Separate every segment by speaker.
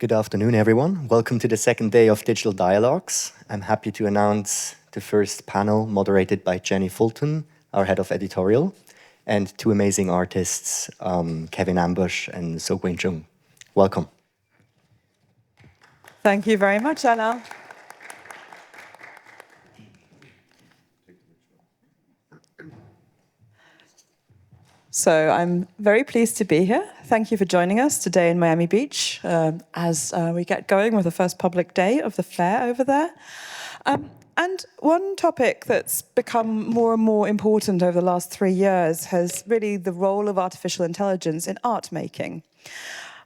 Speaker 1: Good afternoon, everyone. Welcome to the second day of Digital Dialogues. I'm happy to announce the first panel moderated by Jeni Fulton, our head of editorial, and two amazing artists, Kevin Abosch and Sougwen Chung. Welcome.
Speaker 2: Thank you very much, Anna. So I'm very pleased to be here. Thank you for joining us today in Miami Beach as we get going with the first public day of the fair over there. And one topic that's become more and more important over the last 3 years has really the role of artificial intelligence in art making.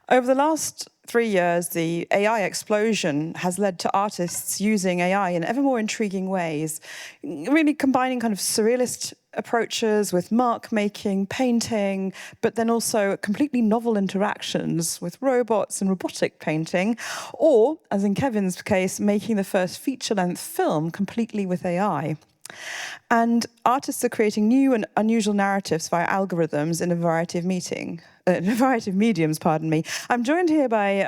Speaker 2: Over the last 3 years, the AI explosion has led to artists using AI in ever more intriguing ways, really combining kind of surrealist approaches with mark making, painting, but then also completely novel interactions with robots and robotic painting, or, as in Kevin's case, making the first feature-length film completely with AI. And artists are creating new and unusual narratives via algorithms in a variety of mediums, pardon me. I'm joined here by,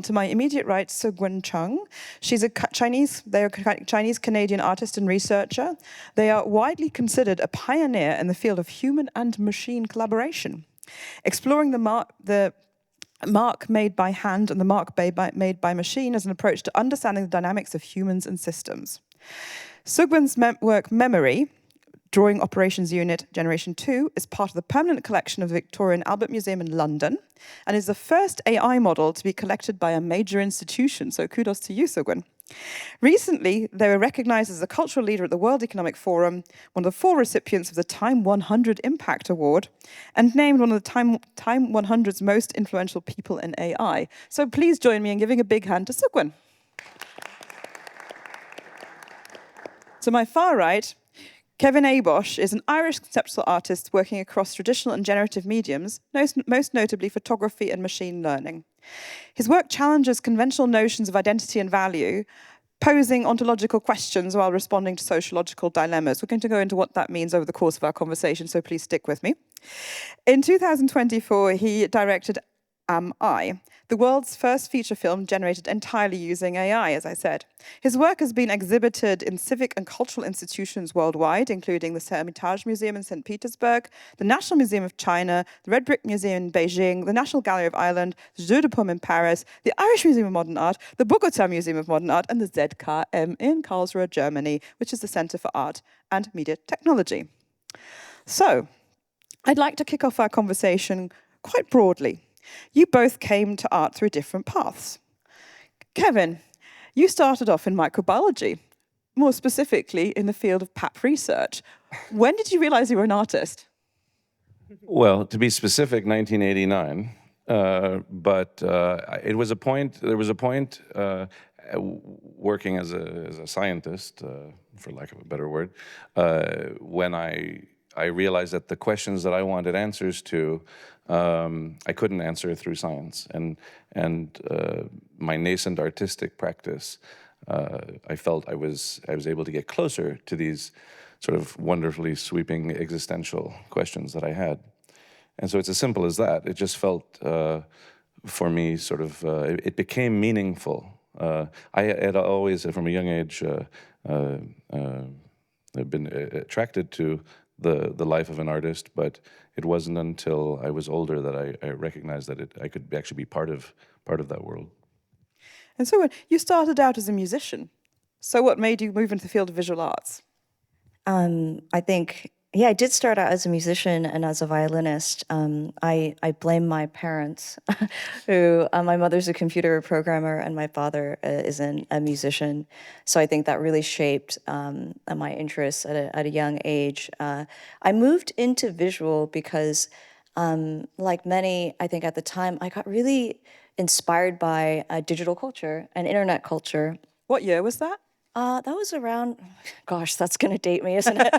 Speaker 2: to my immediate right, Sougwen Chung. She's a Chinese-Canadian artist and researcher. They are widely considered a pioneer in the field of human and machine collaboration, exploring the mark made by hand and the mark made by machine as an approach to understanding the dynamics of humans and systems. Sougwen's work Memory, Drawing Operations Unit Generation 2, is part of the permanent collection of the Victoria and Albert Museum in London and is the first AI model to be collected by a major institution, so kudos to you, Sougwen. Recently, they were recognized as a cultural leader at the World Economic Forum, one of the 4 recipients of the Time 100 Impact Award, and named one of the Time 100's most influential people in AI. So please join me in giving a big hand to Sougwen. To my far right, Kevin Abosch is an Irish conceptual artist working across traditional and generative mediums, most notably photography and machine learning. His work challenges conventional notions of identity and value, posing ontological questions while responding to sociological dilemmas. We're going to go into what that means over the course of our conversation, so please stick with me. In 2024, he directed Am I?, the world's first feature film generated entirely using AI, as I said. His work has been exhibited in civic and cultural institutions worldwide, including the Hermitage Museum in St. Petersburg, the National Museum of China, the Red Brick Museum in Beijing, the National Gallery of Ireland, the Jeu de Paume in Paris, the Irish Museum of Modern Art, the Bogota Museum of Modern Art, and the ZKM in Karlsruhe, Germany, which is the Center for Art and Media Technology. So, I'd like to kick off our conversation quite broadly. You both came to art through different paths. Kevin, you started off in microbiology, more specifically in the field of PAP research. When did you realize you were an artist?
Speaker 3: Well, to be specific, 1989. But there was a point working as a scientist, for lack of a better word, when I realized that the questions that I wanted answers to, I couldn't answer through science, and my nascent artistic practice, I felt I was able to get closer to these sort of wonderfully sweeping existential questions that I had, and so it's as simple as that. It just felt for me sort of it became meaningful. I had always, from a young age, I've been attracted to the life of an artist, but it wasn't until I was older that I recognized that I could actually be part of that world.
Speaker 2: And so you started out as a musician. So what made you move into the field of visual arts?
Speaker 4: I think, I did start out as a musician and as a violinist. I blame my parents, who, my mother's a computer programmer and my father is a musician. So I think that really shaped my interests at a young age. I moved into visual because, like many, I think at the time, I got really inspired by digital culture and internet culture.
Speaker 2: What year was that?
Speaker 4: That was around, gosh, that's going to date me, isn't it?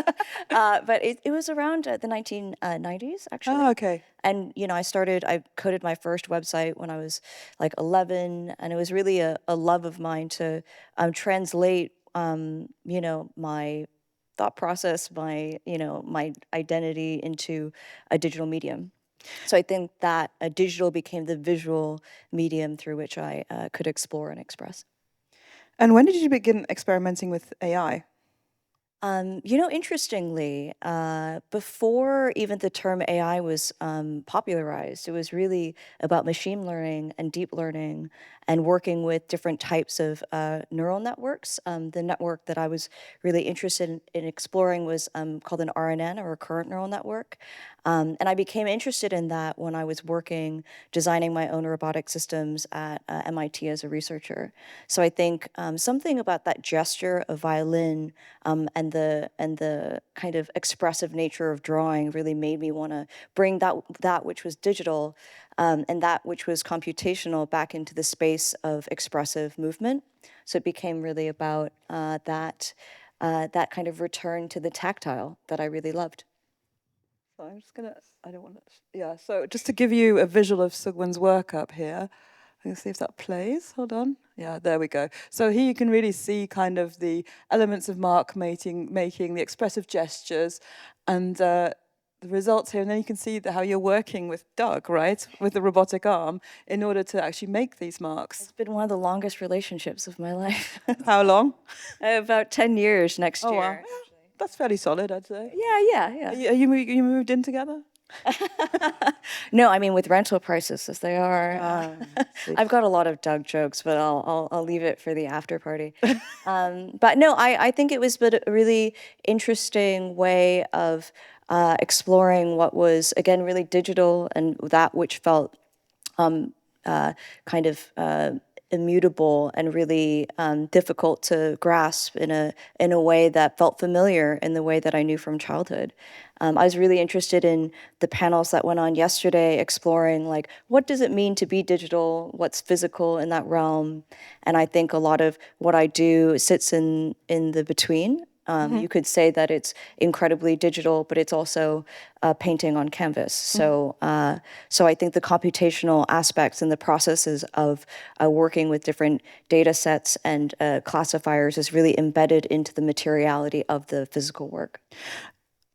Speaker 4: But it was around the 1990s, actually.
Speaker 2: Oh, okay.
Speaker 4: And, I coded my first website when I was like 11, and it was really a love of mine to translate, my thought process, my identity into a digital medium. So I think that digital became the visual medium through which I could explore and express.
Speaker 2: And when did you begin experimenting with AI?
Speaker 4: Interestingly, before even the term AI was popularized, it was really about machine learning and deep learning and working with different types of neural networks. The network that I was really interested in exploring was called an RNN, or recurrent neural network. And I became interested in that when I was working, designing my own robotic systems at MIT as a researcher. So I think something about that gesture of violin and the kind of expressive nature of drawing really made me want to bring that which was digital and that which was computational back into the space of expressive movement. So it became really about that kind of return to the tactile that I really loved.
Speaker 2: So I'm just gonna, I don't want to, yeah, so just to give you a visual of Sougwen's work up here, I'm gonna see if that plays, hold on. Yeah, there we go. So here you can really see kind of the elements of mark making, the expressive gestures, and the results here. And then you can see how you're working with Doug, right, with the robotic arm, in order to actually make these marks.
Speaker 4: It's been one of the longest relationships of my life.
Speaker 2: How long?
Speaker 4: About 10 years next
Speaker 2: Oh,
Speaker 4: year.
Speaker 2: wow. That's fairly solid, I'd say.
Speaker 4: Yeah.
Speaker 2: Are you moved in together?
Speaker 4: No, I mean with rental prices as they are. I've got a lot of Doug jokes, but I'll leave it for the after party. But no, I think it was a really interesting way of exploring what was, again, really digital and that which felt kind of immutable and really difficult to grasp in a way that felt familiar in the way that I knew from childhood. I was really interested in the panels that went on yesterday, exploring like what does it mean to be digital, what's physical in that realm, and I think a lot of what I do sits in the between. You could say that it's incredibly digital, but it's also painting on canvas. So I think the computational aspects and the processes of working with different data sets and classifiers is really embedded into the materiality of the physical work.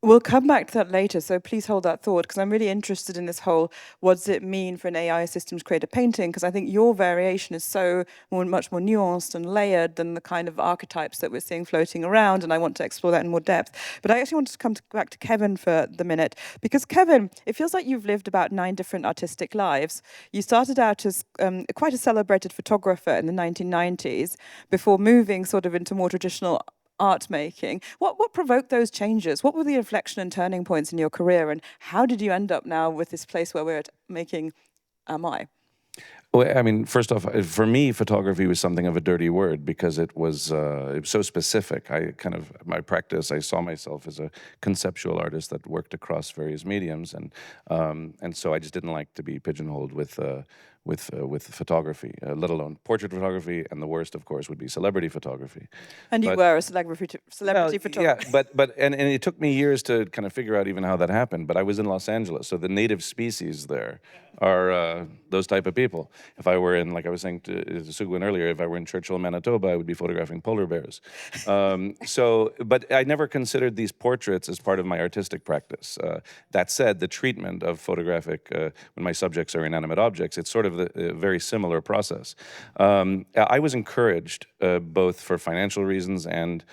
Speaker 2: We'll come back to that later, so please hold that thought, because I'm really interested in this whole, what does it mean for an AI system to create a painting? Because I think your variation is much more nuanced and layered than the kind of archetypes that we're seeing floating around, and I want to explore that in more depth. But I actually want to come back to Kevin for the minute, because Kevin, it feels like you've lived about 9 different artistic lives. You started out as quite a celebrated photographer in the 1990s, before moving sort of into more traditional art making. What provoked those changes? What were the inflection and turning points in your career, and how did you end up now with this place where we're making Am I?
Speaker 3: Well, I mean, first off, for me, photography was something of a dirty word because it was so specific. My practice, I saw myself as a conceptual artist that worked across various mediums, and so I just didn't like to be pigeonholed with photography, let alone portrait photography, and the worst, of course, would be celebrity photography.
Speaker 2: And you were a celebrity photographer.
Speaker 3: Yeah, but it took me years to kind of figure out even how that happened. But I was in Los Angeles, so the native species there are those type of people. If I were in, like I was saying to Sougwen earlier, if I were in Churchill, Manitoba, I would be photographing polar bears. But I never considered these portraits as part of my artistic practice. That said, the treatment of photographic, when my subjects are inanimate objects, it's sort of a very similar process. I was encouraged, both for financial reasons and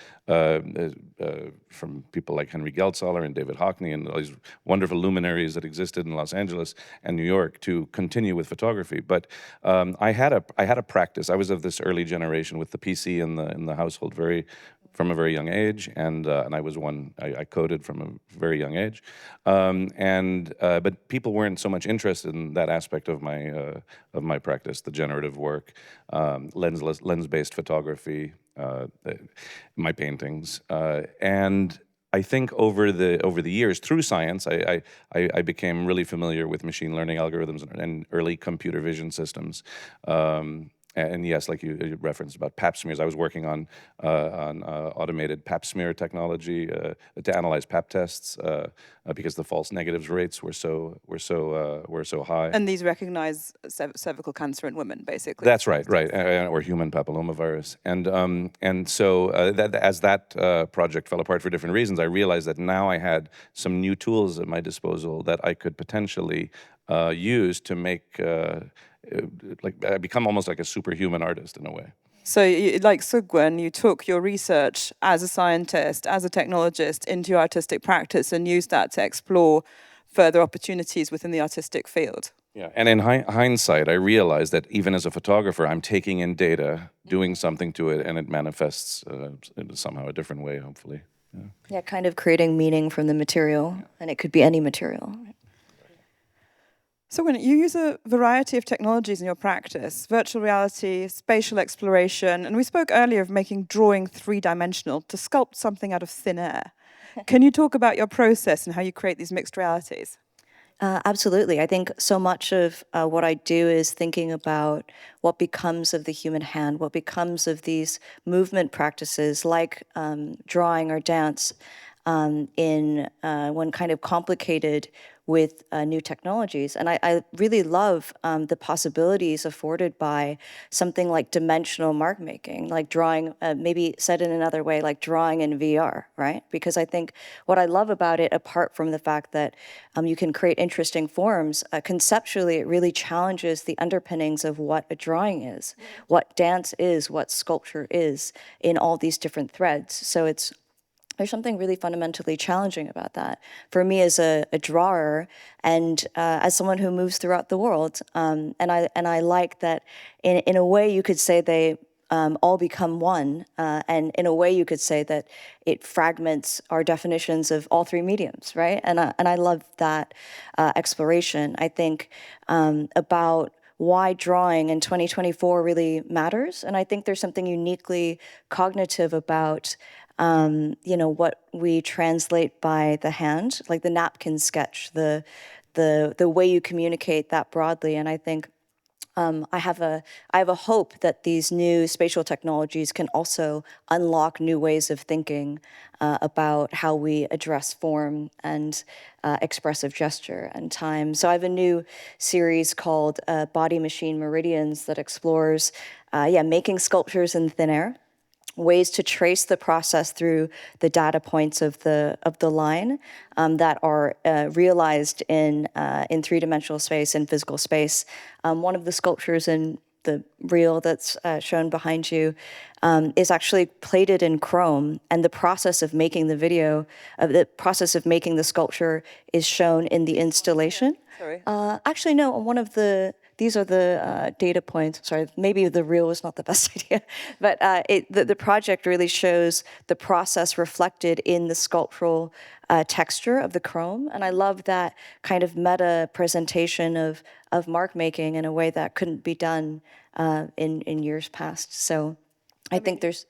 Speaker 3: from people like Henry Geltzaler and David Hockney and all these wonderful luminaries that existed in Los Angeles and New York to continue with photography. But I had a practice. I was of this early generation with the PC in the household from a very young age, and I was one. I coded from a very young age, but people weren't so much interested in that aspect of my practice, the generative work, lens-based photography, my paintings, and I think over the years, through science, I became really familiar with machine learning algorithms and early computer vision systems. And yes, like you referenced about pap smears, I was working on automated pap smear technology to analyze pap tests because the false negatives rates were so high.
Speaker 2: And these recognize cervical cancer in women, basically.
Speaker 3: That's right, right, or human papillomavirus, and so that as that project fell apart for different reasons, I realized that now I had some new tools at my disposal that I could potentially use to make become almost like a superhuman artist in a way.
Speaker 2: So, like Sougwen, you took your research as a scientist, as a technologist, into your artistic practice and used that to explore further opportunities within the artistic field.
Speaker 3: Yeah, and in hindsight, I realized that even as a photographer, I'm taking in data, doing something to it, and it manifests in somehow a different way, hopefully.
Speaker 4: Yeah, kind of creating meaning from the material, and it could be any material.
Speaker 2: So when you use a variety of technologies in your practice, virtual reality, spatial exploration, and we spoke earlier of making drawing three-dimensional to sculpt something out of thin air. Can you talk about your process and how you create these mixed realities?
Speaker 4: Absolutely. I think so much of what I do is thinking about what becomes of the human hand, what becomes of these movement practices like drawing or dance when kind of complicated with new technologies. And I really love the possibilities afforded by something like dimensional mark making, like drawing, maybe said in another way, like drawing in VR, right? Because I think what I love about it, apart from the fact that you can create interesting forms, conceptually it really challenges the underpinnings of what a drawing is, what dance is, what sculpture is in all these different threads. So there's something really fundamentally challenging about that. For me as a drawer and as someone who moves throughout the world, and I like that in a way you could say they all become one, and in a way you could say that it fragments our definitions of all three mediums, right? And I love that exploration. I think about why drawing in 2024 really matters, and I think there's something uniquely cognitive about what we translate by the hand, like the napkin sketch, the way you communicate that broadly. And I think I have a hope that these new spatial technologies can also unlock new ways of thinking about how we address form and expressive gesture and time. So I have a new series called Body Machine Meridians that explores making sculptures in thin air, ways to trace the process through the data points of the line that are realized in three-dimensional space and physical space. One of the sculptures in the reel that's shown behind you is actually plated in chrome, and the process of making the process of making the sculpture is shown in the installation.
Speaker 2: Sorry.
Speaker 4: Actually, no, these are the data points. Sorry, maybe the reel was not the best idea, but the project really shows the process reflected in the sculptural texture of the chrome, and I love that kind of meta presentation of mark making in a way that couldn't be done in years past. So I think there's.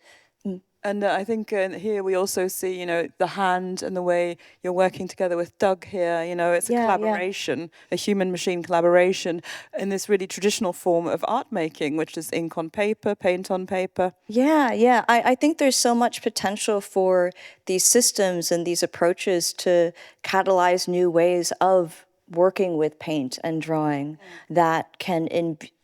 Speaker 2: And I think here we also see, the hand and the way you're working together with Doug here. It's a collaboration, a human-machine collaboration in this really traditional form of art making, which is ink on paper, paint on paper.
Speaker 4: Yeah. I think there's so much potential for these systems and these approaches to catalyze new ways of working with paint and drawing that can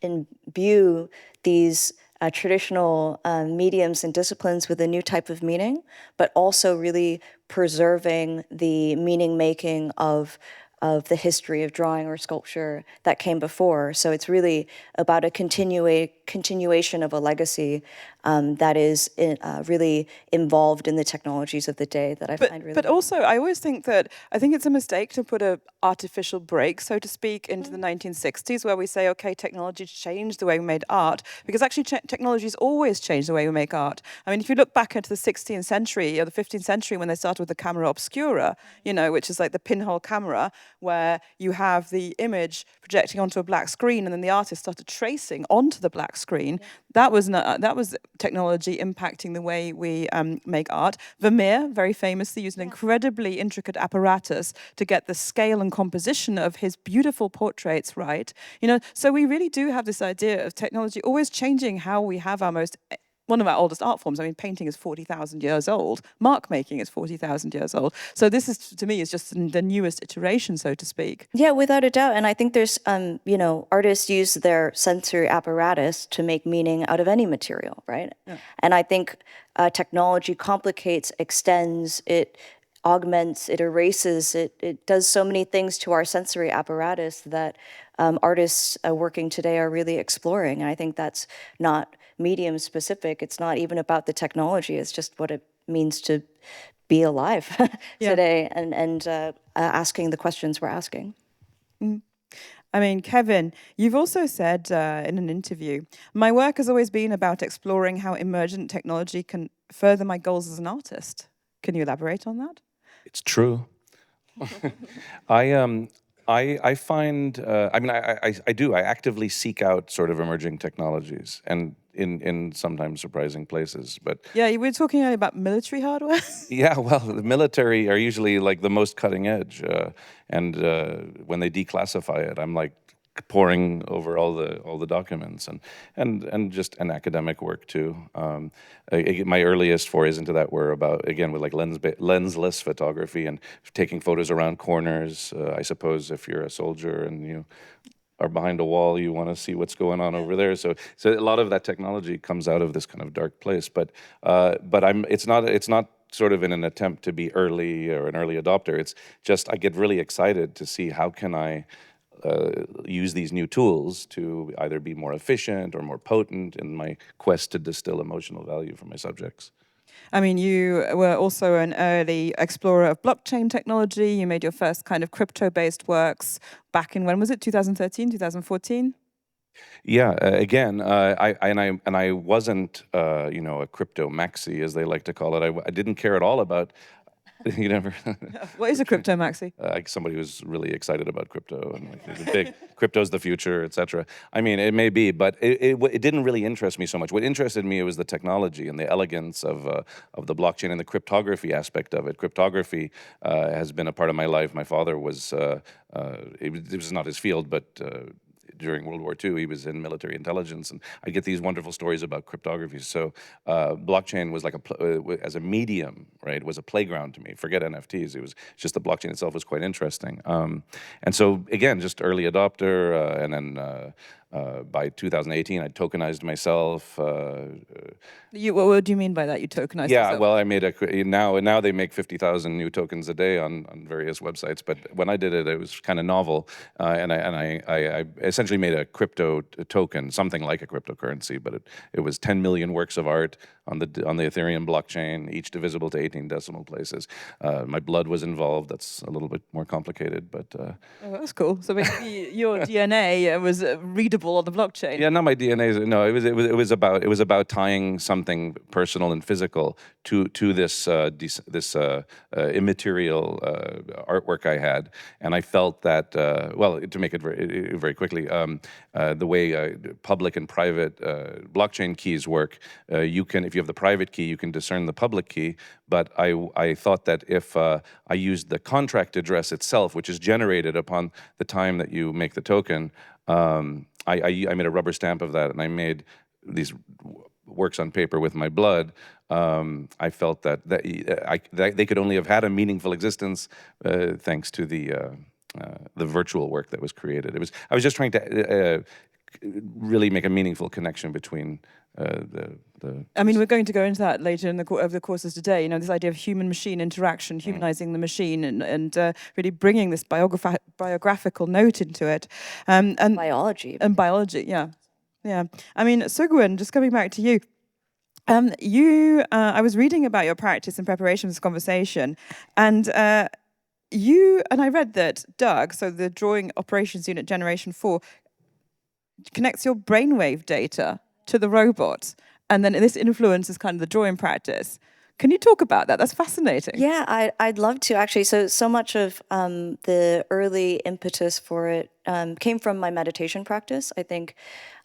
Speaker 4: imbue these traditional mediums and disciplines with a new type of meaning, but also really preserving the meaning making of the history of drawing or sculpture that came before. So it's really about a continuation of a legacy that is really involved in the technologies of the day that I find really.
Speaker 2: But also, I always think it's a mistake to put an artificial break, so to speak, into the 1960s, where we say, okay, technology changed the way we made art, because actually technology's always changed the way we make art. I mean, if you look back into the 16th century or the 15th century when they started with the camera obscura, which is like the pinhole camera, where you have the image projecting onto a black screen, and then the artist started tracing onto the black screen. That was technology impacting the way we make art. Vermeer, very famously, used an incredibly intricate apparatus to get the scale and composition of his beautiful portraits right. So we really do have this idea of technology always changing how we have one of our oldest art forms. I mean, painting is 40,000 years old. Mark making is 40,000 years old. So this is, to me, is just the newest iteration, so to speak.
Speaker 4: Yeah, without a doubt. And I think there's, artists use their sensory apparatus to make meaning out of any material, right? Yeah. And I think technology complicates, extends, it augments, it erases, it does so many things to our sensory apparatus that artists working today are really exploring. And I think that's not medium specific. It's not even about the technology. It's just what it means to be alive today and asking the questions we're asking.
Speaker 2: I mean, Kevin, you've also said in an interview, my work has always been about exploring how emergent technology can further my goals as an artist. Can you elaborate on that?
Speaker 3: It's true. I find, I do. I actively seek out sort of emerging technologies, and in sometimes surprising places. But
Speaker 2: yeah, you were talking earlier about military hardware.
Speaker 3: yeah, well, the military are usually like the most cutting edge, and when they declassify it, I'm like poring over all the documents and just an academic work too. My earliest forays into that were about, again, with like lensless photography and taking photos around corners. I suppose if you're a soldier and you are behind a wall, you want to see what's going on over there. So a lot of that technology comes out of this kind of dark place. But it's not sort of in an attempt to be early or an early adopter. It's just I get really excited to see how can I use these new tools to either be more efficient or more potent in my quest to distill emotional value from my subjects.
Speaker 2: I mean, you were also an early explorer of blockchain technology. You made your first kind of crypto-based works back in, when was it, 2013, 2014?
Speaker 3: Yeah, again, I wasn't, a crypto maxi, as they like to call it. I didn't care at all about. You never.
Speaker 2: What is a crypto maxi?
Speaker 3: Somebody who's really excited about crypto and like, the big crypto's the future, etc. I mean, it may be, but it didn't really interest me so much. What interested me was the technology and the elegance of the blockchain and the cryptography aspect of it. Cryptography has been a part of my life. My father was. It was not his field, but. During World War II, he was in military intelligence, and I get these wonderful stories about cryptography. So blockchain was like as a medium, right? It was a playground to me. Forget NFTs. It was just the blockchain itself was quite interesting. And so again, just early adopter, and then by 2018, I tokenized myself.
Speaker 2: What do you mean by that? You tokenized
Speaker 3: yeah,
Speaker 2: yourself?
Speaker 3: well, I made now they make 50,000 new tokens a day on various websites. But when I did it, it was kind of novel, and I essentially made a crypto token, something like a cryptocurrency. But it was 10 million works of art on the Ethereum blockchain, each divisible to 18 decimal places. My blood was involved. That's a little bit more complicated, but
Speaker 2: oh, that's cool. So basically, your DNA was readable on the blockchain.
Speaker 3: Yeah, not my DNA. No, it was about tying something personal and physical to this immaterial artwork I had, and I felt that to make it very quickly, the way public and private blockchain keys work, if you have the private key, you can discern the public key. But I thought that if I used the contract address itself, which is generated upon the time that you make the token. I made a rubber stamp of that, and I made these works on paper with my blood. I felt that they could only have had a meaningful existence thanks to the virtual work that was created. I was just trying to really make a meaningful connection between
Speaker 2: I mean, we're going to go into that later over the courses today. You know, this idea of human-machine interaction, humanizing the machine, and really bringing this biographical note into it. And
Speaker 4: biology.
Speaker 2: And biology, yeah. I mean, Sougwen, just coming back to you. I was reading about your practice in preparation for this conversation, and I read that Doug, so the Drawing Operations Unit Generation 4, connects your brainwave data to the robot, and then this influences kind of the drawing practice. Can you talk about that? That's fascinating.
Speaker 4: Yeah, I'd love to actually. So much of the early impetus for it came from my meditation practice. I think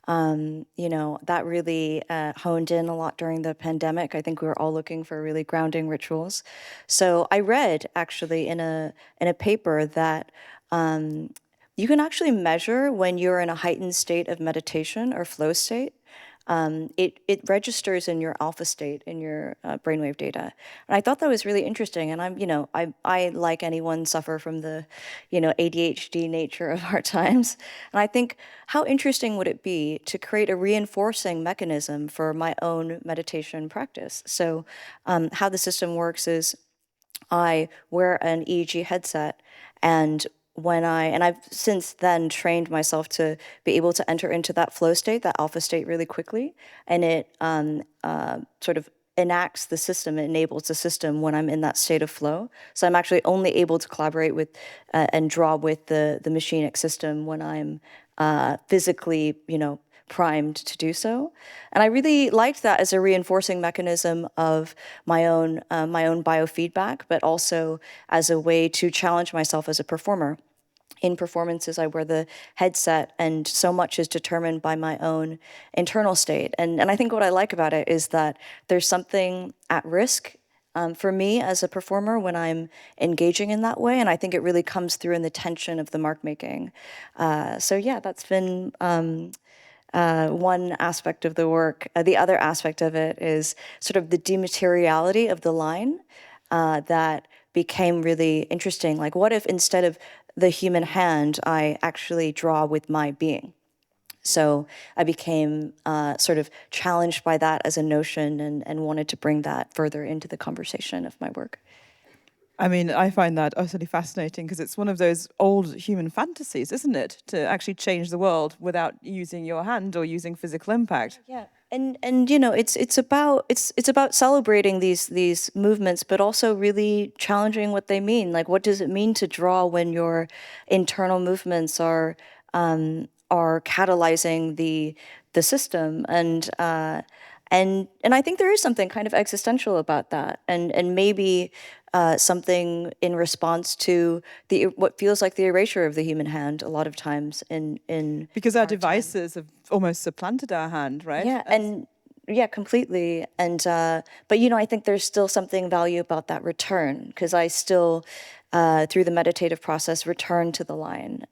Speaker 4: That really honed in a lot during the pandemic. I think we were all looking for really grounding rituals. So I read actually in a paper that you can actually measure when you're in a heightened state of meditation or flow state. It registers in your alpha state in your brainwave data, and I thought that was really interesting. And I like anyone suffer from the, ADHD nature of our times, and I think how interesting would it be to create a reinforcing mechanism for my own meditation practice? So, how the system works is I wear an EEG headset, and I've since then trained myself to be able to enter into that flow state, that alpha state really quickly, and it sort of enacts the system, it enables the system when I'm in that state of flow. So I'm actually only able to collaborate with and draw with the machinic system when I'm physically, primed to do so. And I really liked that as a reinforcing mechanism of my own biofeedback, but also as a way to challenge myself as a performer. In performances, I wear the headset, and so much is determined by my own internal state. And I think what I like about it is that there's something at risk for me as a performer when I'm engaging in that way, and I think it really comes through in the tension of the mark making. So yeah, that's been one aspect of the work. The other aspect of it is sort of the demateriality of the line that became really interesting. Like, what if instead of the human hand, I actually draw with my being? So I became sort of challenged by that as a notion, and wanted to bring that further into the conversation of my work.
Speaker 2: I mean, I find that utterly fascinating because it's one of those old human fantasies, isn't it? To actually change the world without using your hand or using physical impact.
Speaker 4: Yeah, and it's about celebrating these movements, but also really challenging what they mean. Like, what does it mean to draw when your internal movements are catalyzing the system? And I think there is something kind of existential about that, and maybe something in response to what feels like the erasure of the human hand a lot of times in
Speaker 2: Because our
Speaker 4: our time.
Speaker 2: devices have almost supplanted our hand, right?
Speaker 4: Yeah, and yeah, completely. And but I think there's still something value about that return, because I still through the meditative process return to the line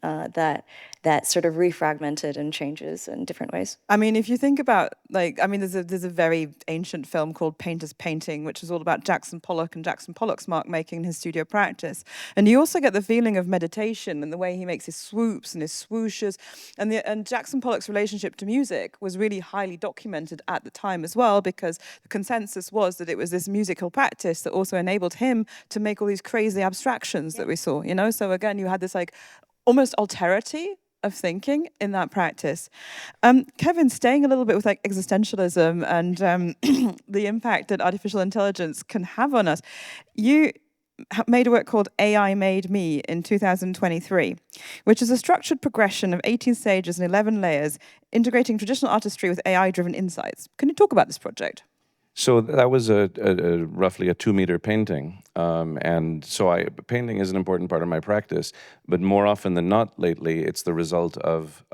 Speaker 4: that sort of refragmented and changes in different ways.
Speaker 2: I mean, if you think about, there's a very ancient film called Painter's Painting, which is all about Jackson Pollock and Jackson Pollock's mark making in his studio practice. And you also get the feeling of meditation and the way he makes his swoops and his swooshes. And Jackson Pollock's relationship to music was really highly documented at the time as well, because the consensus was that it was this musical practice that also enabled him to make all these crazy abstractions that we saw, So again, you had this like almost alterity of thinking in that practice. Kevin, staying a little bit with like existentialism and the impact that artificial intelligence can have on us, you made a work called AI Made Me in 2023, which is a structured progression of 18 stages and 11 layers, integrating traditional artistry with AI-driven insights. Can you talk about this project?
Speaker 3: So that was roughly a 2-meter painting, and so painting is an important part of my practice. But more often than not, lately, it's the result of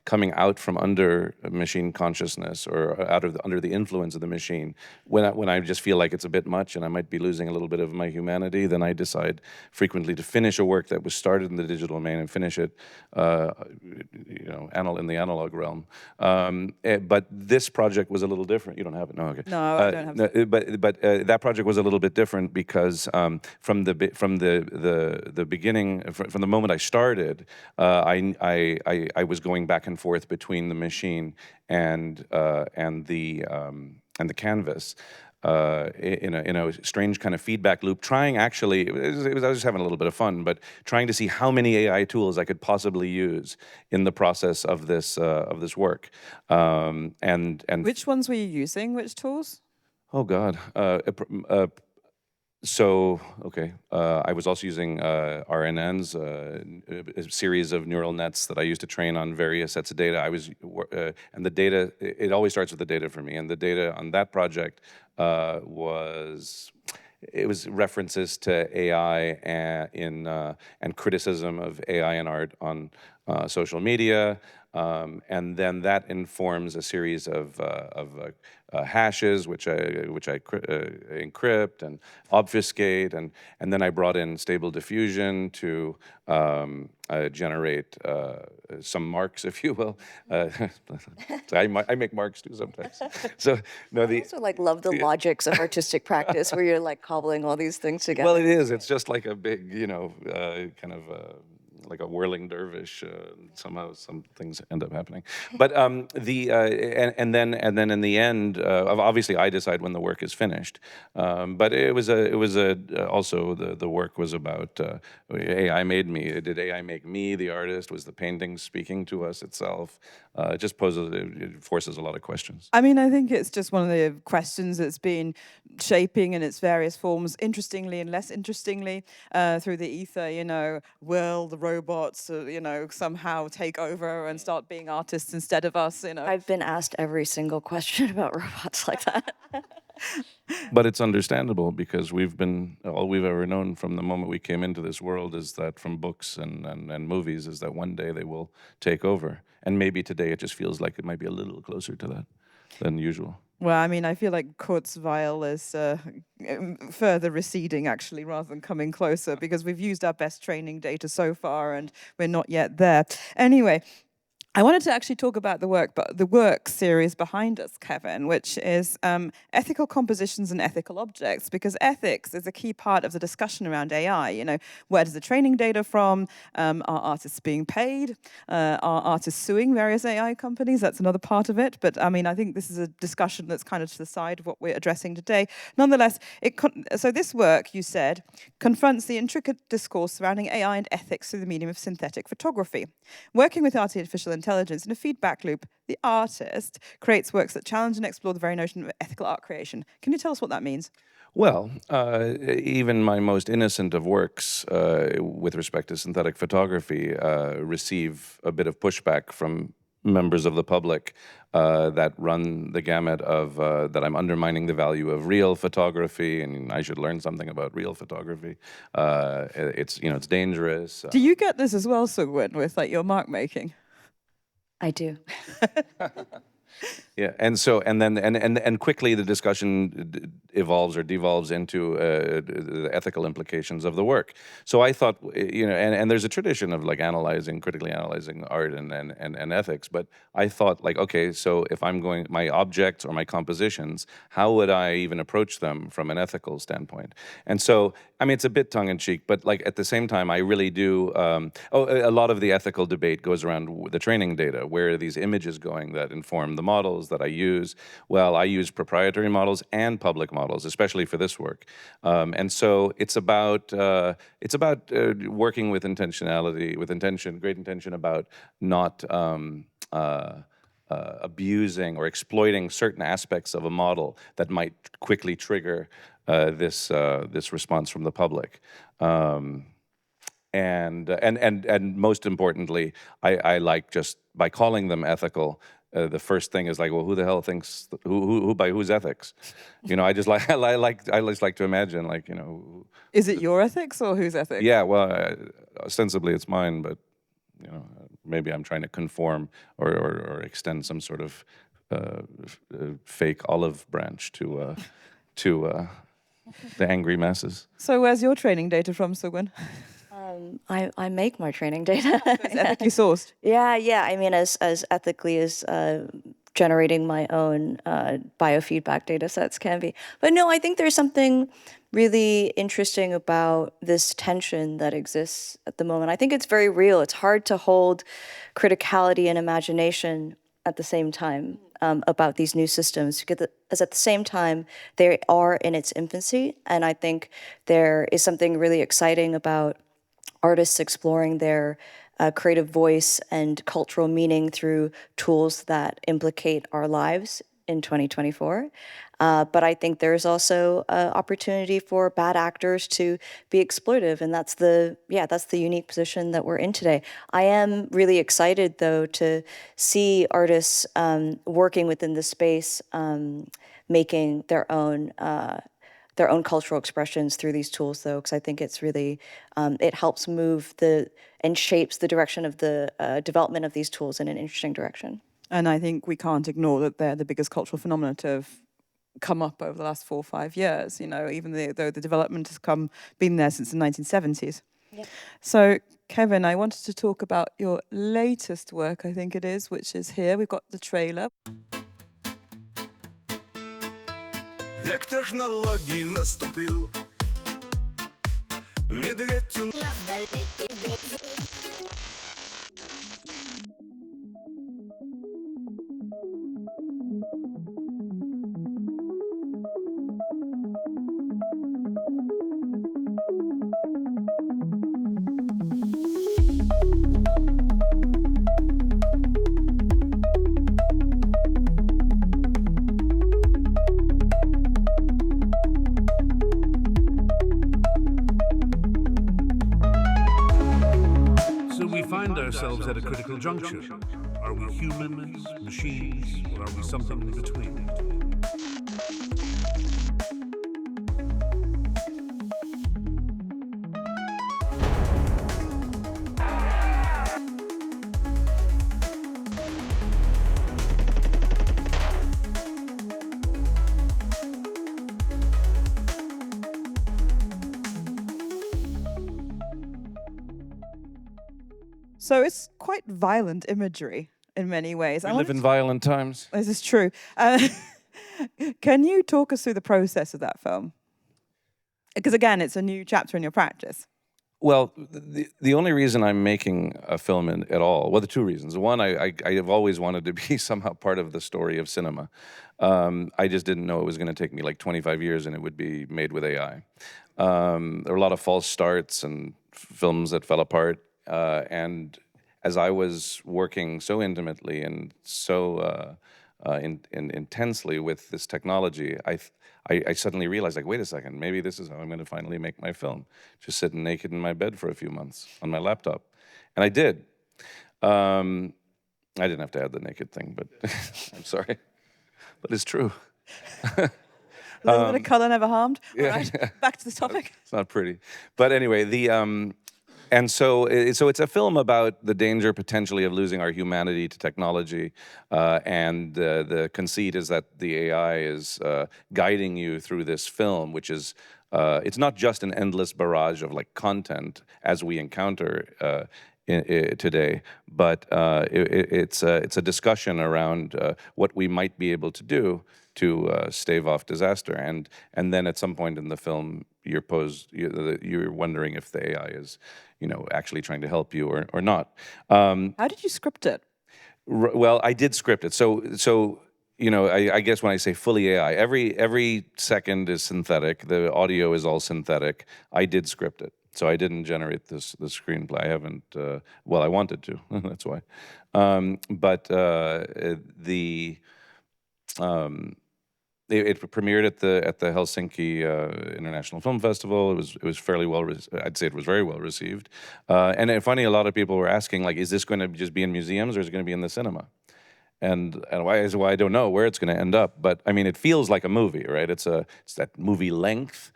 Speaker 3: coming out from under machine consciousness, or under the influence of the machine. When I just feel like it's a bit much and I might be losing a little bit of my humanity, then I decide frequently to finish a work that was started in the digital domain and finish it, in the analog realm. But this project was a little different. You don't have it, no? Okay.
Speaker 2: No, I don't have it.
Speaker 3: But that project was a little bit different because from the beginning, from the moment I started, I was going back and forth between the machine and the canvas. In a strange kind of feedback loop, trying actually, I was just having a little bit of fun, but trying to see how many AI tools I could possibly use in the process of this work. And
Speaker 2: Which ones were you using? Which tools?
Speaker 3: Oh God. I was also using RNNs, a series of neural nets that I used to train on various sets of data. And the data, it always starts with the data for me. And the data on that project was references to AI and criticism of AI and art on social media. And then that informs a series of hashes, which I encrypt and obfuscate, and then I brought in Stable Diffusion to generate some marks, if you will. So I make marks too sometimes. So no,
Speaker 4: I also like love the logics of artistic practice where you're like cobbling all these things together.
Speaker 3: well, it is. It's just like a big, kind of. Like a whirling dervish. Somehow, some things end up happening. But and then in the end, obviously, I decide when the work is finished. But it was also the work was about AI made me. Did AI make me the artist? Was the painting speaking to us itself? It just it forces a lot of questions.
Speaker 2: I mean, I think it's just one of the questions that's been shaping in its various forms, interestingly and less interestingly, through the ether. Will the robots, somehow take over and start being artists instead of us?
Speaker 4: I've been asked every single question about robots like that.
Speaker 3: But it's understandable because all we've ever known from the moment we came into this world is that from books and movies is that one day they will take over. And maybe today it just feels like it might be a little closer to that than usual.
Speaker 2: Well, I mean, I feel like Kurzweil is further receding, actually, rather than coming closer, because we've used our best training data so far and we're not yet there. Anyway, I wanted to actually talk about the work series behind us, Kevin, which is ethical compositions and ethical objects, because ethics is a key part of the discussion around AI. Where does the training data from? Are artists being paid? Are artists suing various AI companies? That's another part of it. But I mean, I think this is a discussion that's kind of to the side of what we're addressing today. Nonetheless, so this work, you said, confronts the intricate discourse surrounding AI and ethics through the medium of synthetic photography. Working with artificial intelligence in a feedback loop, the artist creates works that challenge and explore the very notion of ethical art creation. Can you tell us what that means?
Speaker 3: Well, even my most innocent of works with respect to synthetic photography receive a bit of pushback from members of the public that run the gamut of that I'm undermining the value of real photography and I should learn something about real photography. It's dangerous.
Speaker 2: Do you get this as well, Sougwen, with like your mark making?
Speaker 4: I do.
Speaker 3: Yeah, and quickly the discussion evolves or devolves into the ethical implications of the work. So I thought, and there's a tradition of like critically analyzing art and ethics. But I thought, like, okay, so if I'm going my objects or my compositions, how would I even approach them from an ethical standpoint? And so, I mean, it's a bit tongue in cheek, but like at the same time, I really do. A lot of the ethical debate goes around the training data. Where are these images going that inform the models that I use? Well, I use proprietary models and public models, especially for this work. And so it's about working with intentionality, great intention about not abusing or exploiting certain aspects of a model that might quickly trigger this response from the public. And most importantly, I like just by calling them ethical. The first thing is like, well, who the hell thinks who by whose ethics? I just like I just like to imagine, like,
Speaker 2: Is it your ethics or whose ethics?
Speaker 3: Yeah, well, ostensibly it's mine, but maybe I'm trying to conform or extend some sort of fake olive branch to the angry masses.
Speaker 2: So where's your training data from, Sougwen?
Speaker 4: I make my training data.
Speaker 2: It's ethically sourced.
Speaker 4: Yeah. I mean, as ethically as generating my own biofeedback data sets can be. But no, I think there's something really interesting about this tension that exists at the moment. I think it's very real. It's hard to hold criticality and imagination at the same time about these new systems, because at the same time, they are in its infancy. And I think there is something really exciting about artists exploring their creative voice and cultural meaning through tools that implicate our lives in 2024. But I think there's also opportunity for bad actors to be exploitive, and that's the unique position that we're in today. I am really excited, though, to see artists working within the space, making their own their own cultural expressions through these tools, though, because I think it's really, it helps move and shapes the direction of the development of these tools in an interesting direction.
Speaker 2: And I think we can't ignore that they're the biggest cultural phenomenon to have come up over the last 4 or 5 years, you know, even though the development has been there since the 1970s.
Speaker 4: Yep.
Speaker 2: So, Kevin, I wanted to talk about your latest work, I think it is, which is here. We've got the trailer.
Speaker 5: Век технологий наступил. Медведь у нас
Speaker 6: So we find ourselves at a critical juncture. Are we humans, machines, or are we something in between?
Speaker 2: So it's quite violent imagery in many ways.
Speaker 3: We live in violent times.
Speaker 2: This is true. Can you talk us through the process of that film? Because again, it's a new chapter in your practice.
Speaker 3: Well, the only reason I'm making a film at all, well, the two reasons. One, I have always wanted to be somehow part of the story of cinema. I just didn't know it was going to take me like 25 years and it would be made with AI. There were a lot of false starts and films that fell apart. And as I was working so intimately and so intensely with this technology, I suddenly realized, like, wait a second, maybe this is how I'm going to finally make my film. Just sitting naked in my bed for a few months on my laptop. And I did. I didn't have to add the naked thing, but I'm sorry. But it's true.
Speaker 2: A little bit of colour never harmed.
Speaker 3: Yeah.
Speaker 2: All right, back to the topic.
Speaker 3: It's not pretty. But anyway, and so it's a film about the danger potentially of losing our humanity to technology, and the conceit is that the AI is guiding you through this film, which is it's not just an endless barrage of like content as we encounter today, but it's a discussion around what we might be able to do to stave off disaster, and then at some point in the film, you're wondering if the AI is, actually trying to help you or not.
Speaker 2: How did you script it?
Speaker 3: Well, I did script it. So I guess when I say fully AI, every second is synthetic. The audio is all synthetic. I did script it. So I didn't generate the screenplay. I haven't. Well, I wanted to. That's why. It premiered at the Helsinki International Film Festival. It was fairly well. I'd say it was very well received. And funny, a lot of people were asking, like, is this going to just be in museums or is it going to be in the cinema? And why I don't know where it's going to end up. But I mean, it feels like a movie, right? It's that movie length.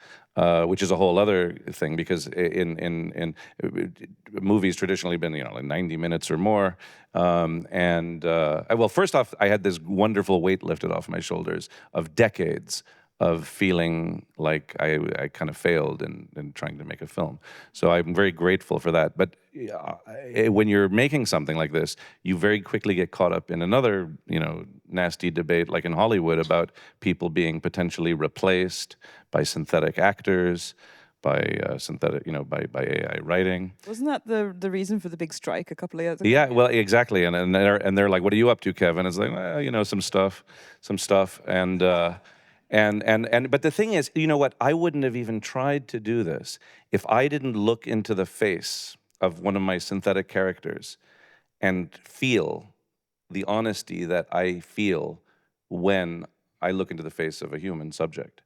Speaker 3: Which is a whole other thing, because in movies traditionally been like 90 minutes or more, well, first off, I had this wonderful weight lifted off my shoulders of decades of feeling like I kind of failed in trying to make a film. So I'm very grateful for that. But when you're making something like this, you very quickly get caught up in another, nasty debate, like in Hollywood, about people being potentially replaced by synthetic actors, by by AI writing.
Speaker 2: Wasn't that the reason for the big strike a couple of years ago?
Speaker 3: Yeah, well, exactly. And they're like, "What are you up to, Kevin?" It's like, well, some stuff, and. But the thing is, you know what? I wouldn't have even tried to do this if I didn't look into the face of one of my synthetic characters and feel the honesty that I feel when I look into the face of a human subject.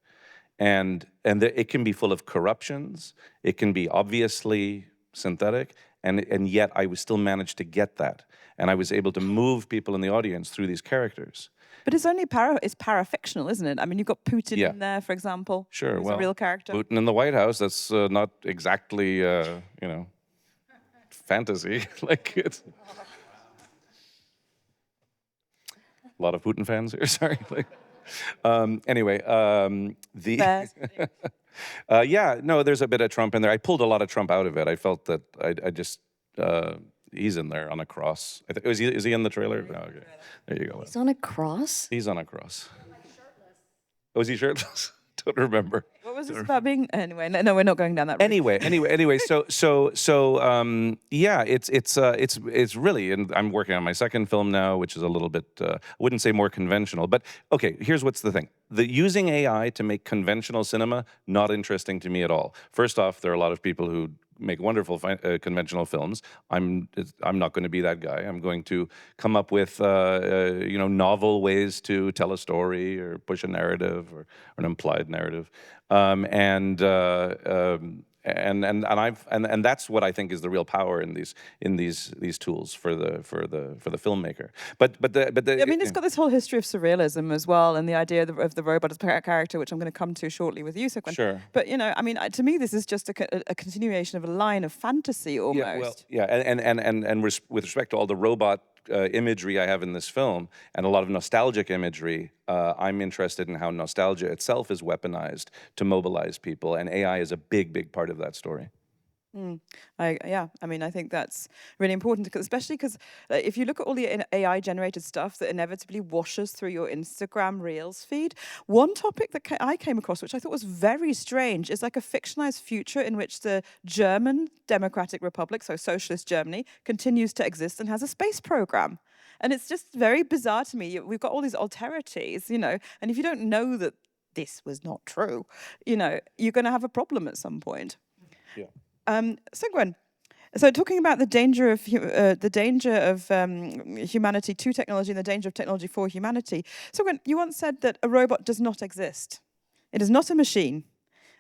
Speaker 3: And it can be full of corruptions. It can be obviously synthetic, and yet I was still managed to get that, and I was able to move people in the audience through these characters.
Speaker 2: But it's only it's parafictional, isn't it? I mean, you've got Putin
Speaker 3: Yeah.
Speaker 2: in there, for example.
Speaker 3: Sure,
Speaker 2: who's
Speaker 3: well,
Speaker 2: a real character.
Speaker 3: Putin in the White House, that's not exactly, fantasy. Like, it's a lot of Putin fans here, sorry. Anyway, yeah, no, there's a bit of Trump in there. I pulled a lot of Trump out of it. I felt that I just, he's in there on a cross. Is he in the trailer? No, okay. There you go.
Speaker 4: He's on a cross?
Speaker 3: He's on a cross. Oh, is he shirtless? Don't remember.
Speaker 2: What was this about being? Anyway, no, we're not going down that route.
Speaker 3: Anyway. So, yeah, it's really, and I'm working on my second film now, which is a little bit, I wouldn't say more conventional, but okay. Here's what's the thing: using AI to make conventional cinema not interesting to me at all. First off, there are a lot of people who make wonderful conventional films. I'm not going to be that guy. I'm going to come up with novel ways to tell a story or push a narrative or an implied narrative, and that's what I think is the real power in these tools for the filmmaker. But
Speaker 2: I mean, it's got this whole history of surrealism as well, and the idea of the robot as a character, which I'm going to come to shortly with you, Sougwen.
Speaker 3: Sure.
Speaker 2: But I mean, to me, this is just a continuation of a line of fantasy almost.
Speaker 3: And with respect to all the robot imagery I have in this film and a lot of nostalgic imagery, I'm interested in how nostalgia itself is weaponized to mobilize people, and AI is a big part of that story.
Speaker 2: I mean, I think that's really important, especially because if you look at all the AI-generated stuff that inevitably washes through your Instagram Reels feed, one topic that I came across, which I thought was very strange, is like a fictionalized future in which the German Democratic Republic, so socialist Germany, continues to exist and has a space program. And it's just very bizarre to me. We've got all these alterities, and if you don't know that this was not true, you're going to have a problem at some point.
Speaker 3: Yeah.
Speaker 2: Sougwen, so talking about the danger of humanity to technology and the danger of technology for humanity. Sougwen, you once said that a robot does not exist. It is not a machine,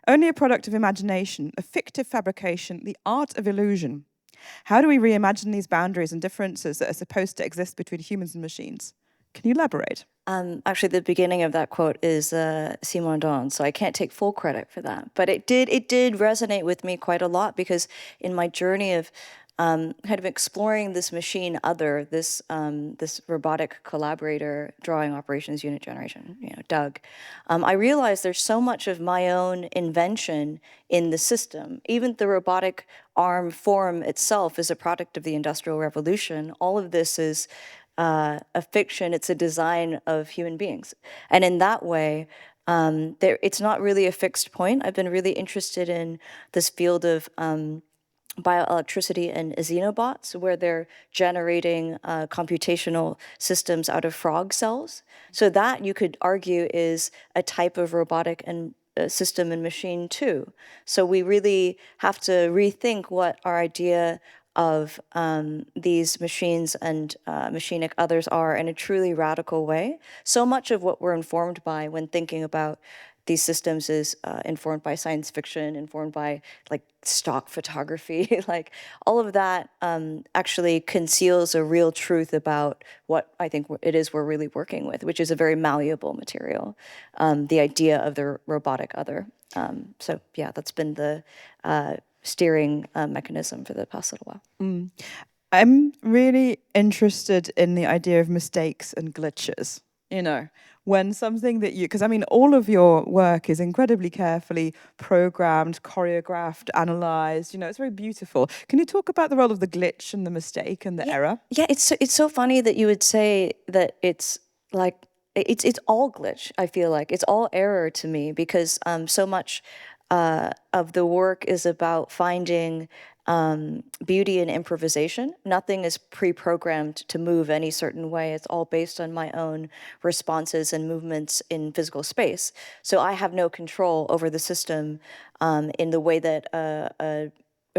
Speaker 2: only a product of imagination, a fictive fabrication, the art of illusion. How do we reimagine these boundaries and differences that are supposed to exist between humans and machines? Can you elaborate?
Speaker 4: Actually, the beginning of that quote is Simondon, so I can't take full credit for that. But it did resonate with me quite a lot, because in my journey of kind of exploring this machine other, this robotic collaborator drawing operations unit generation, Doug, I realized there's so much of my own invention in the system. Even the robotic arm form itself is a product of the Industrial Revolution. All of this is a fiction, it's a design of human beings. And in that way, it's not really a fixed point. I've been really interested in this field of bioelectricity and xenobots, where they're generating computational systems out of frog cells. So that, you could argue, is a type of robotic and system and machine too. So we really have to rethink what our idea of these machines and machinic others are in a truly radical way. So much of what we're informed by when thinking about these systems is informed by science fiction, informed by like stock photography, like all of that actually conceals a real truth about what I think it is we're really working with, which is a very malleable material, the idea of the robotic other. So yeah, that's been the steering mechanism for the past little while.
Speaker 2: I'm really interested in the idea of mistakes and glitches, when something that because I mean, all of your work is incredibly carefully programmed, choreographed, analyzed, it's very beautiful. Can you talk about the role of the glitch and the mistake and the error?
Speaker 4: Yeah, it's so funny that you would say that it's like, it's all glitch, I feel like. It's all error to me, because so much of the work is about finding beauty in improvisation. Nothing is pre-programmed to move any certain way. It's all based on my own responses and movements in physical space. So I have no control over the system in the way that a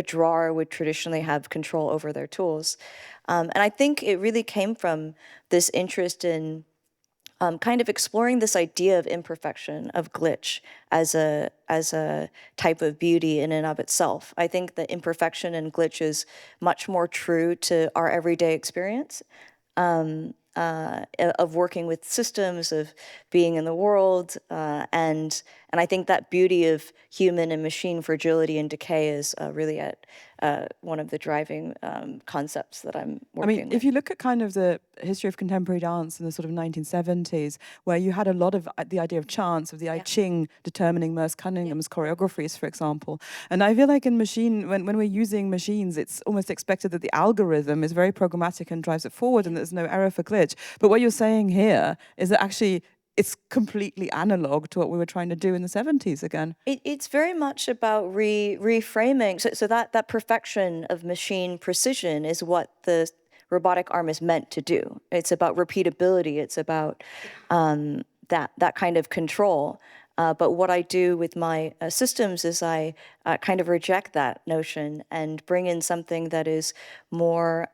Speaker 4: drawer would traditionally have control over their tools. And I think it really came from this interest in kind of exploring this idea of imperfection, of glitch, as a type of beauty in and of itself. I think that imperfection and glitch is much more true to our everyday experience. Of working with systems, of being in the world, and I think that beauty of human and machine fragility and decay is really at one of the driving concepts that I'm working with.
Speaker 2: If you look at kind of the history of contemporary dance in the sort of 1970s, where you had a lot of the idea of chance, of the I Ching determining Merce Cunningham's choreographies, for example. And I feel like in when we're using machines, it's almost expected that the algorithm is very programmatic and drives it forward and there's no error for glitch. But what you're saying here is that actually it's completely analog to what we were trying to do in the 70s again.
Speaker 4: It's very much about reframing. So that perfection of machine precision is what the robotic arm is meant to do. It's about repeatability. It's about that kind of control. But what I do with my systems is I kind of reject that notion and bring in something that is more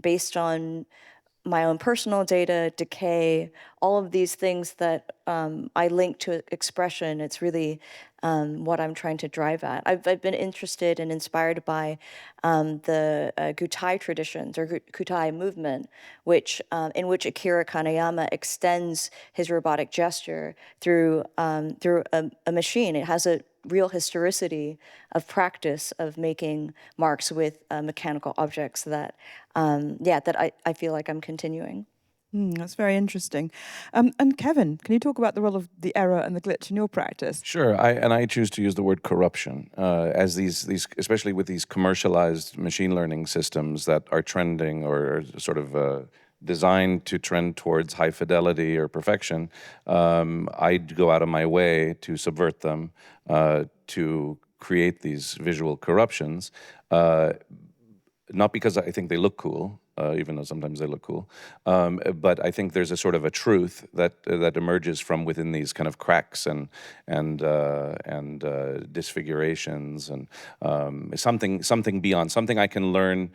Speaker 4: based on my own personal data, decay, all of these things that I link to expression. It's really what I'm trying to drive at. I've been interested and inspired by the Gutai traditions or Gutai movement, in which Akira Kanayama extends his robotic gesture through a machine. It has a real historicity of practice of making marks with mechanical objects that I feel like I'm continuing.
Speaker 2: That's very interesting. And Kevin, can you talk about the role of the error and the glitch in your practice?
Speaker 3: Sure, I choose to use the word corruption as these, especially with these commercialized machine learning systems that are trending or sort of designed to trend towards high fidelity or perfection. I'd go out of my way to subvert them, to create these visual corruptions, not because I think they look cool, even though sometimes they look cool, but I think there's a sort of a truth that emerges from within these kind of cracks and disfigurations and something beyond, something I can learn,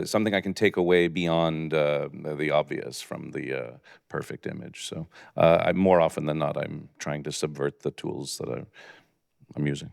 Speaker 3: something I can take away beyond the obvious from the perfect image. So more often than not, I'm trying to subvert the tools that I'm using.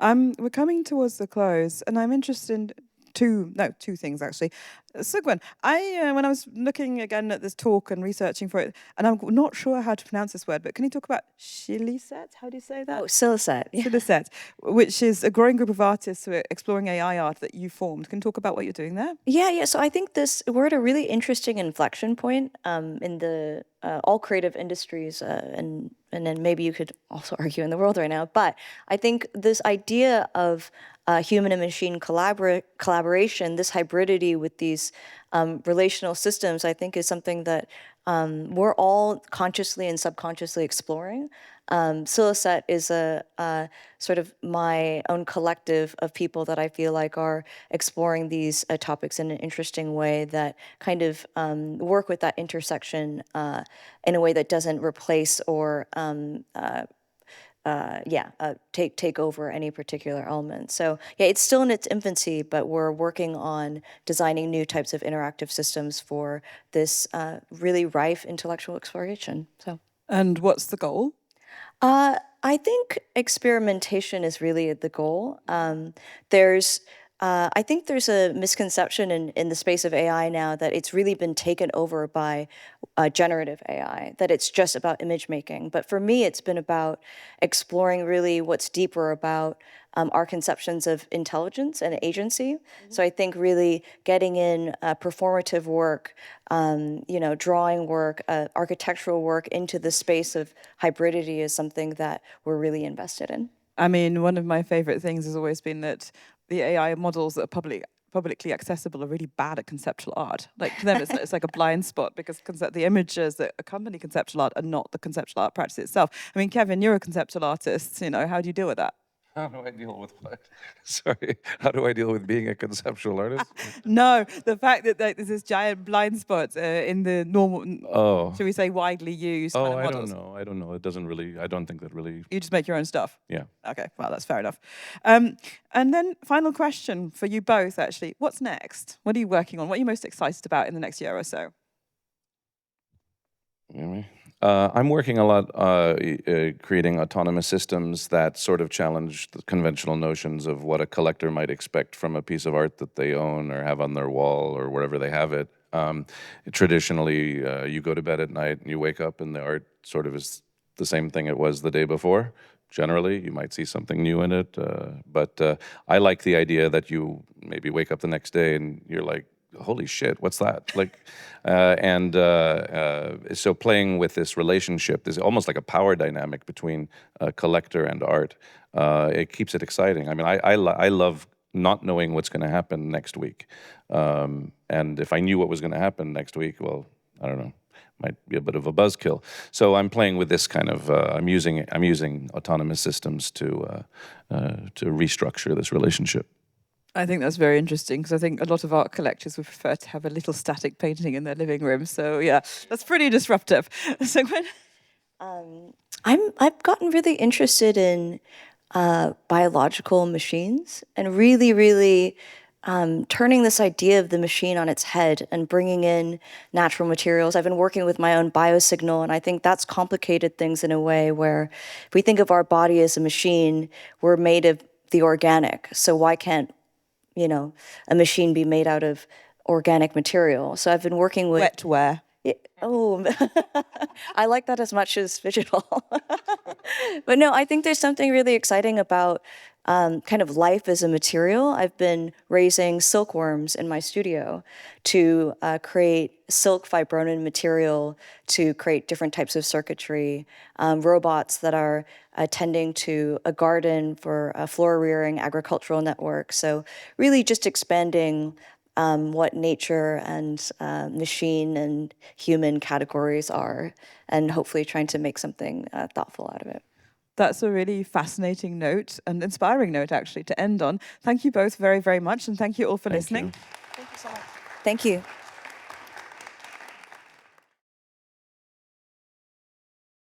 Speaker 2: We're coming towards the close, and I'm interested in two things actually. Sougwen, when I was looking again at this talk and researching for it, and I'm not sure how to pronounce this word, but can you talk about Silicet? How do you say that?
Speaker 4: Oh, Silicet. Yeah.
Speaker 2: Silicet, which is a growing group of artists who are exploring AI art that you formed. Can you talk about what you're doing there?
Speaker 4: Yeah. So I think we're at a really interesting inflection point in the all creative industries, and then maybe you could also argue in the world right now. But I think this idea of human and machine collaboration, this hybridity with these relational systems, I think is something that we're all consciously and subconsciously exploring. Silicet is a sort of my own collective of people that I feel like are exploring these topics in an interesting way that kind of work with that intersection in a way that doesn't replace or take over any particular element. So yeah, it's still in its infancy, but we're working on designing new types of interactive systems for this really rife intellectual exploration. So.
Speaker 2: And what's the goal?
Speaker 4: I think experimentation is really the goal. I think there's a misconception in the space of AI now that it's really been taken over by generative AI, that it's just about image making. But for me, it's been about exploring really what's deeper about our conceptions of intelligence and agency. So I think really getting in performative work, drawing work, architectural work into the space of hybridity is something that we're really invested in.
Speaker 2: I mean, one of my favorite things has always been that the AI models that are publicly accessible are really bad at conceptual art. Like for them, it's like a blind spot because the images that accompany conceptual art are not the conceptual art practice itself. I mean, Kevin, you're a conceptual artist. How do you deal with that?
Speaker 3: How do I deal with what? Sorry, how do I deal with being a conceptual artist?
Speaker 2: No, the fact that there's this giant blind spot in the normal, should we say, widely used kind of models.
Speaker 3: I don't know. It doesn't really, I don't think that really.
Speaker 2: You just make your own stuff?
Speaker 3: Yeah.
Speaker 2: Okay, well, that's fair enough. And then final question for you both, actually. What's next? What are you working on? What are you most excited about in the next year or so?
Speaker 3: hear me? I'm working a lot creating autonomous systems that sort of challenge the conventional notions of what a collector might expect from a piece of art that they own or have on their wall or wherever they have it. Traditionally, you go to bed at night and you wake up and the art sort of is the same thing it was the day before. Generally, you might see something new in it, but I like the idea that you maybe wake up the next day and you're like, holy shit, what's that? Like, so playing with this relationship, there's almost like a power dynamic between collector and art. It keeps it exciting. I mean, I love not knowing what's going to happen next week. And if I knew what was going to happen next week, well, I don't know, might be a bit of a buzzkill. So I'm playing with this kind of, I'm using autonomous systems to restructure this relationship.
Speaker 2: I think that's very interesting because I think a lot of art collectors would prefer to have a little static painting in their living room. So yeah, that's pretty disruptive. So
Speaker 4: I've gotten really interested in biological machines and really turning this idea of the machine on its head and bringing in natural materials. I've been working with my own biosignal, and I think that's complicated things in a way where if we think of our body as a machine, we're made of the organic. So why can't, you know, a machine be made out of organic material? So I've been working with
Speaker 2: wetware.
Speaker 4: Oh, I like that as much as digital. But no, I think there's something really exciting about kind of life as a material. I've been raising silkworms in my studio to create silk fibronin material to create different types of circuitry, robots that are tending to a garden for a flora rearing agricultural network. So really just expanding what nature and machine and human categories are, and hopefully trying to make something thoughtful out of it.
Speaker 2: That's a really fascinating note and inspiring note, actually, to end on. Thank you both very, very much, and thank you all for listening.
Speaker 3: You.
Speaker 4: Thank you so much. Thank you.